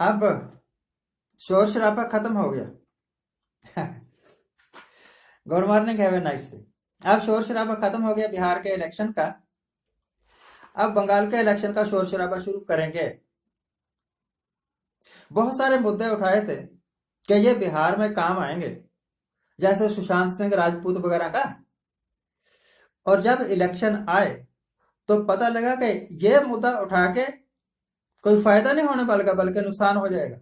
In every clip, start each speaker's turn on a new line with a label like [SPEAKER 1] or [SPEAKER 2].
[SPEAKER 1] अब शोर शराबा खत्म हो गया। Good morning, have a nice day. अब शोर शराबा खत्म हो गया बिहार के इलेक्शन का। अब बंगाल के इलेक्शन का शोर शराबा शुरू करेंगे। बहुत सारे मुद्दे उठाए थे कि ये बिहार में काम आएंगे, जैसे सुशांत सिंह राजपूत वगैरह का। और जब इलेक्शन आए तो पता लगा कि ये मुद्दा उठा के कोई फायदा नहीं होने वाला, बल्कि नुकसान हो जाएगा।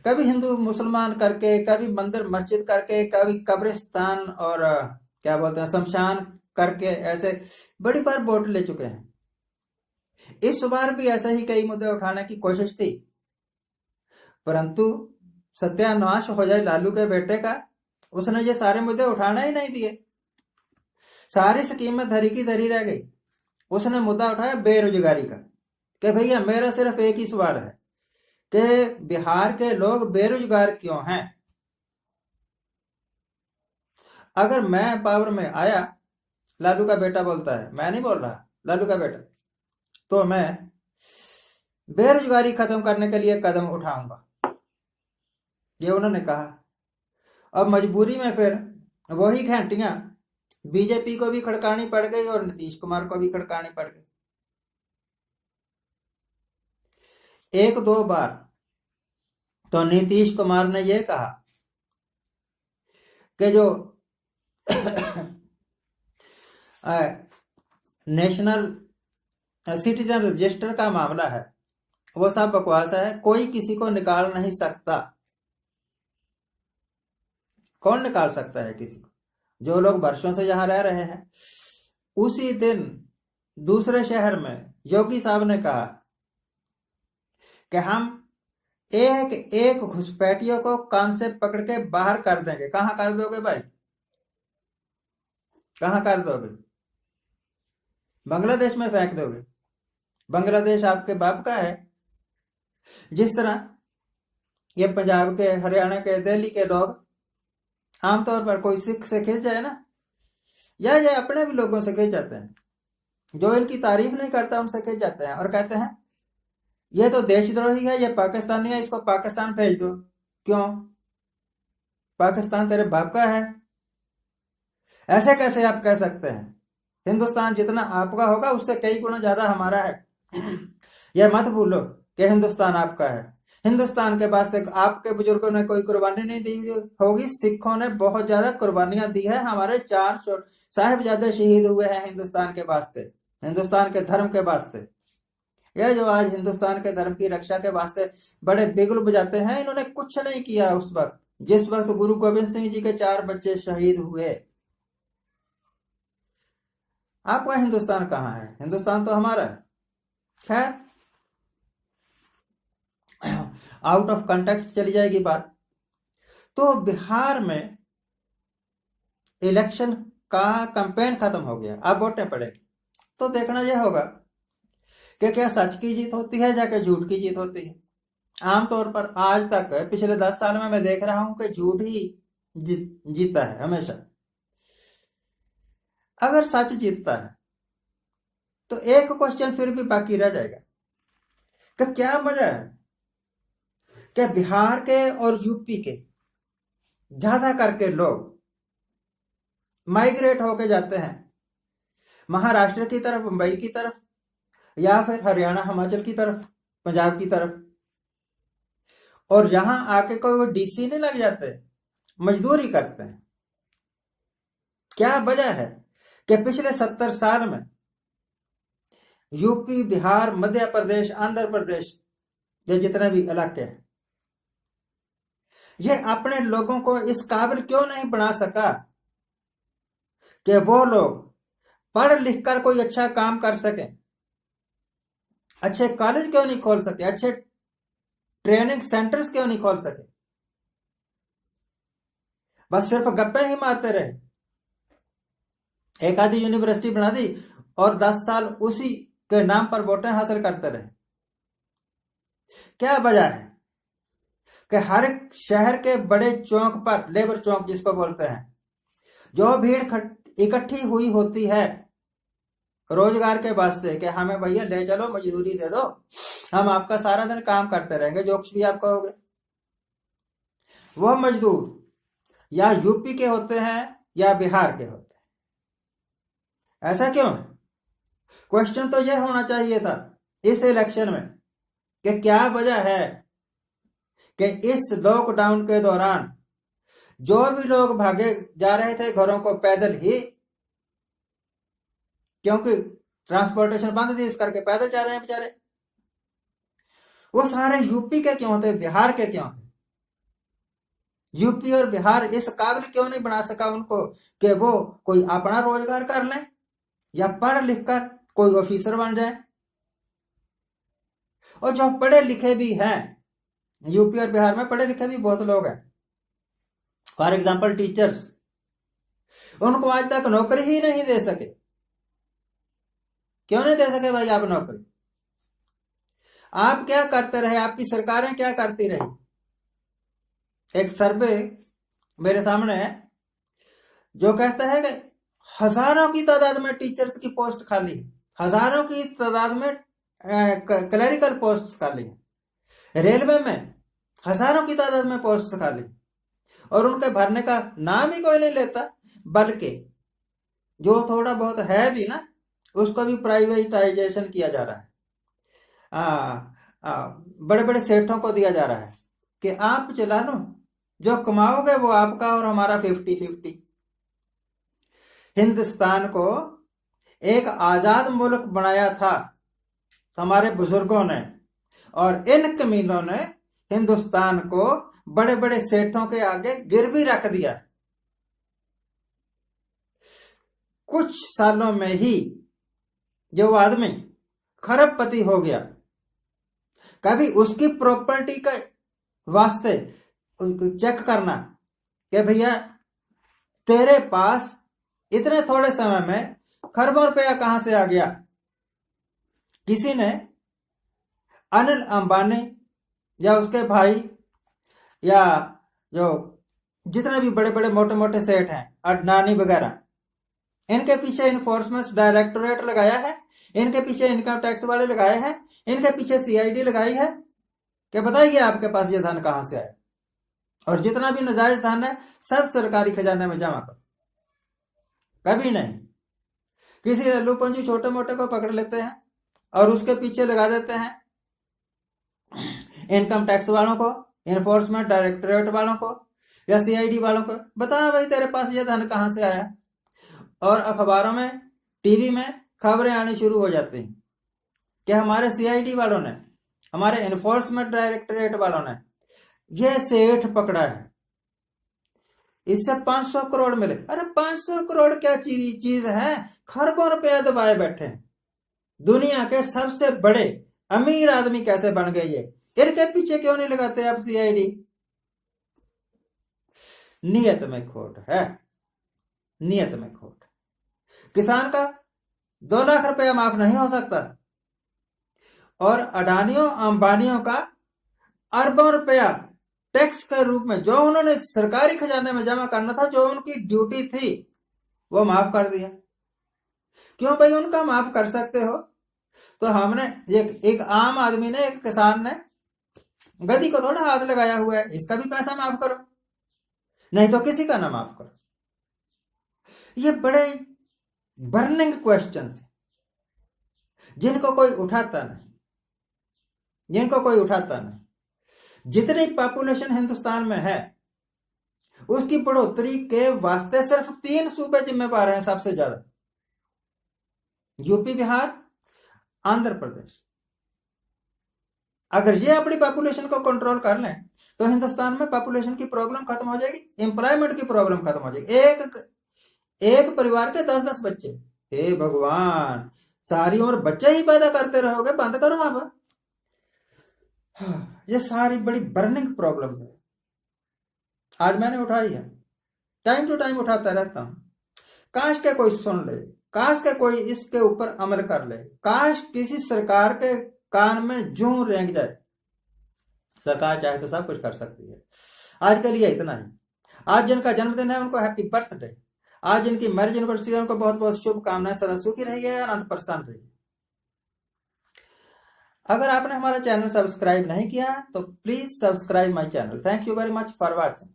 [SPEAKER 1] कभी हिंदू मुसलमान करके, कभी मंदिर मस्जिद करके, कभी कब्रिस्तान और क्या बोलते हैं शमशान करके, ऐसे बड़ी बार वोट ले चुके हैं। इस बार भी ऐसे ही कई मुद्दे उठाने की कोशिश थी, परंतु सत्यानाश हो जाए लालू के बेटे का, उसने ये सारे मुद्दे उठाना ही नहीं दिए। सारी स्कीमें धरी की धरी रह गई। उसने मुद्दा उठाया बेरोजगारी का, कि भैया मेरा सिर्फ एक ही सवाल है कि बिहार के लोग बेरोजगार क्यों हैं। अगर मैं पावर में आया, लालू का बेटा बोलता है, मैं नहीं बोल रहा, लालू का बेटा, तो मैं बेरोजगारी खत्म करने के लिए कदम उठाऊंगा, ये उन्होंने कहा। अब मजबूरी में फिर वही घंटियां बीजेपी को भी खड़कानी पड़ गई और नीतीश कुमार को भी खड़कानी पड़ गई। एक दो बार तो नीतीश कुमार ने यह कहा कि जो नेशनल सिटीजन रजिस्टर का मामला है वो सब बकवास है, कोई किसी को निकाल नहीं सकता। कौन निकाल सकता है किसी को? जो लोग वर्षों से यहां रह रहे हैं। उसी दिन दूसरे शहर में योगी साहब ने कहा कि हम एक एक घुसपैठियों को कान से पकड़ के बाहर कर देंगे। कहां कर दोगे भाई, कहां कर दोगे? बांग्लादेश में फेंक दोगे? बांग्लादेश आपके बाप का है। जिस तरह ये पंजाब के, हरियाणा के, दिल्ली के लोग आमतौर पर कोई सिख से खिंच जाए ना, या ये अपने भी लोगों से खिंच जाते हैं, जो इनकी तारीफ नहीं करता उनसे खिंच जाते हैं और कहते हैं ये तो देशद्रोही है, ये पाकिस्तानी है, इसको पाकिस्तान भेज दो। क्यों? पाकिस्तान तेरे बाप का है? ऐसे कैसे आप कह सकते हैं? हिंदुस्तान जितना आपका होगा उससे कई गुना ज्यादा हमारा है। यह मत भूलो कि हिंदुस्तान आपका है। हिंदुस्तान के वास्ते आपके बुजुर्गों ने कोई कुर्बानी नहीं दी होगी। सिखों ने बहुत ज्यादा कुर्बानियां दी है। हमारे 4 साहिबजादे शहीद हुए हैं हिंदुस्तान के वास्ते, हिंदुस्तान के धर्म के वास्ते। यह जो आज हिंदुस्तान के धर्म की रक्षा के वास्ते बड़े बिगुल बजाते हैं, इन्होंने कुछ नहीं किया उस वक्त जिस वक्त गुरु गोविंद सिंह जी के 4 बच्चे शहीद हुए। आपका हिंदुस्तान कहाँ है? हिंदुस्तान तो हमारा है। खैर, आउट ऑफ कंटेक्स्ट चली जाएगी बात। तो बिहार में इलेक्शन का कैंपेन खत्म हो गया, अब वोटें पड़ेगी। तो देखना यह होगा कि क्या सच की जीत होती है जाके झूठ की जीत होती है। आमतौर पर आज तक पिछले 10 साल में मैं देख रहा हूं कि झूठ ही जीता है हमेशा। अगर सच जीतता है तो एक क्वेश्चन फिर भी बाकी रह जाएगा कि क्या वजह है कि बिहार के और यूपी के ज्यादा करके लोग माइग्रेट होके जाते हैं महाराष्ट्र की तरफ, मुंबई की तरफ, या फिर हरियाणा हिमाचल की तरफ, पंजाब की तरफ, और यहां आके कोई वो डीसी नहीं लग जाते, मजदूरी करते हैं। क्या वजह है कि पिछले 70 साल में यूपी, बिहार, मध्य प्रदेश, आंध्र प्रदेश, ये जितने भी इलाके हैं, ये अपने लोगों को इस काबिल क्यों नहीं बना सका कि वो लोग पढ़ लिख कर कोई अच्छा काम कर सके? अच्छे कॉलेज क्यों नहीं खोल सके? अच्छे ट्रेनिंग सेंटर्स क्यों नहीं खोल सके? बस सिर्फ गप्पे ही मारते रहे। एक आधी यूनिवर्सिटी बना दी और 10 साल उसी के नाम पर वोटें हासिल करते रहे। क्या वजह है कि हर शहर के बड़े चौक पर, लेबर चौक जिसको बोलते हैं, जो भीड़ इकट्ठी हुई होती है रोजगार के वास्ते कि हमें भैया ले चलो, मजदूरी दे दो, हम आपका सारा दिन काम करते रहेंगे, जो कुछ भी आप कहोगे। वह मजदूर या यूपी के होते हैं या बिहार के होते हैं। ऐसा क्यों है? क्वेश्चन तो यह होना चाहिए था इस इलेक्शन में कि क्या वजह है कि इस लॉकडाउन के दौरान जो भी लोग भागे जा रहे थे घरों को पैदल ही, क्योंकि ट्रांसपोर्टेशन बंद थी, इस करके पैदल जा रहे हैं बेचारे, वो सारे यूपी के क्यों थे, बिहार के क्यों थे? यूपी और बिहार इस काबिल क्यों नहीं बना सका उनको कि वो कोई अपना रोजगार कर लें या पढ़ लिख कर कोई ऑफिसर बन जाए? और जो पढ़े लिखे भी हैं, यूपी और बिहार में पढ़े लिखे भी बहुत लोग हैं, फॉर एग्जाम्पल टीचर्स, उनको आज तक नौकरी ही नहीं दे सके। क्यों नहीं दे सके भाई आप नौकरी? आप क्या करते रहे, आपकी सरकारें क्या करती रही? एक सर्वे मेरे सामने है जो कहता है कि हजारों की तादाद में टीचर्स की पोस्ट खाली है, हजारों की तादाद में क्लरिकल पोस्ट खाली है, रेलवे में हजारों की तादाद में पोस्ट खाली, और उनके भरने का नाम ही कोई नहीं लेता, बल्कि जो थोड़ा बहुत है भी ना, उसको भी प्राइवेटाइजेशन किया जा रहा है। बड़े बड़े सेठों को दिया जा रहा है कि आप चला लो, जो कमाओगे वो आपका और हमारा 50-50। हिंदुस्तान को एक आजाद मुल्क बनाया था हमारे बुजुर्गों ने, और इन कमीनों ने हिंदुस्तान को बड़े बड़े सेठों के आगे गिरवी रख दिया। कुछ सालों में ही जो आदमी खरबपति हो गया, कभी उसकी प्रॉपर्टी का वास्ते चेक करना कि भैया तेरे पास इतने थोड़े समय में खरबों रुपया कहां से आ गया। किसी ने अनिल अंबानी या उसके भाई या जो जितने भी बड़े बड़े मोटे मोटे सेठ हैं, अडनानी वगैरह, इनके पीछे इन्फोर्समेंट डायरेक्टोरेट लगाया है, इनके पीछे इनकम टैक्स वाले लगाए हैं, इनके पीछे सीआईडी लगाई है कि बताइए आपके पास ये धन कहां से आया, और जितना भी नाजायज धन है सब सरकारी खजाने में जमा करो। कभी नहीं। किसी लल्लू पंजू छोटे मोटे को पकड़ लेते हैं और उसके पीछे लगा देते हैं इनकम टैक्स वालों को, इन्फोर्समेंट डायरेक्टोरेट वालों को या सीआईडी वालों को। बता भाई तेरे पास ये धन कहां से आया, और अखबारों में टीवी में खबरें आनी शुरू हो जाती हैं कि हमारे सीआईडी वालों ने, हमारे इन्फोर्समेंट डायरेक्टोरेट वालों ने ये सेठ पकड़ा है, इससे 500 करोड़ मिले। अरे 500 करोड़ क्या चीज है, खरबों रुपया दबाए बैठे हैं। दुनिया के सबसे बड़े अमीर आदमी कैसे बन गए ये, इनके पीछे क्यों नहीं लगाते आप सीआईडी? नियत में खोट है, नियत में खोट। किसान का 2 लाख रुपया माफ नहीं हो सकता, और अडानियों अंबानियों का अरबों रुपया टैक्स के रूप में जो उन्होंने सरकारी खजाने में जमा करना था, जो उनकी ड्यूटी थी, वो माफ कर दिया। क्यों भाई उनका माफ कर सकते हो तो हमने एक आम आदमी ने, एक किसान ने गधी को थोड़ा हाथ लगाया हुआ है, इसका भी पैसा माफ करो, नहीं तो किसी का ना माफ करो। ये बड़े बर्निंग क्वेश्चंस हैं जिनको कोई उठाता नहीं, जिनको कोई उठाता नहीं। जितनी पॉपुलेशन हिंदुस्तान में है उसकी बढ़ोतरी के वास्ते सिर्फ 3 सूबे जिम्मेवार हैं सबसे ज्यादा, यूपी, बिहार, आंध्र प्रदेश। अगर ये अपनी पॉपुलेशन को कंट्रोल कर लें तो हिंदुस्तान में पॉपुलेशन की प्रॉब्लम खत्म हो जाएगी, एम्प्लॉयमेंट की प्रॉब्लम खत्म हो जाएगी। एक परिवार के 10-10 बच्चे, हे भगवान, सारी उम्र बच्चे ही पैदा करते रहोगे, बंद करो अब। ये सारी बड़ी बर्निंग प्रॉब्लम्स है, आज मैंने उठाई है, टाइम टू टाइम उठाता रहता हूं। काश के कोई सुन ले, काश के कोई इसके ऊपर अमल कर ले, काश किसी सरकार के कान में जूं रेंग जाए। सरकार चाहे तो सब कुछ कर सकती है। आज के लिए इतना ही। आज जिनका जन्मदिन है उनको हैप्पी बर्थडे, आज जिनकी मैरिज एनिवर्सरी है उनको बहुत बहुत शुभकामनाएं। सदा सुखी रहिए, आनंद प्रसन्न रहिए। अगर आपने हमारा चैनल सब्सक्राइब नहीं किया तो please subscribe my channel. Thank you very much for watching.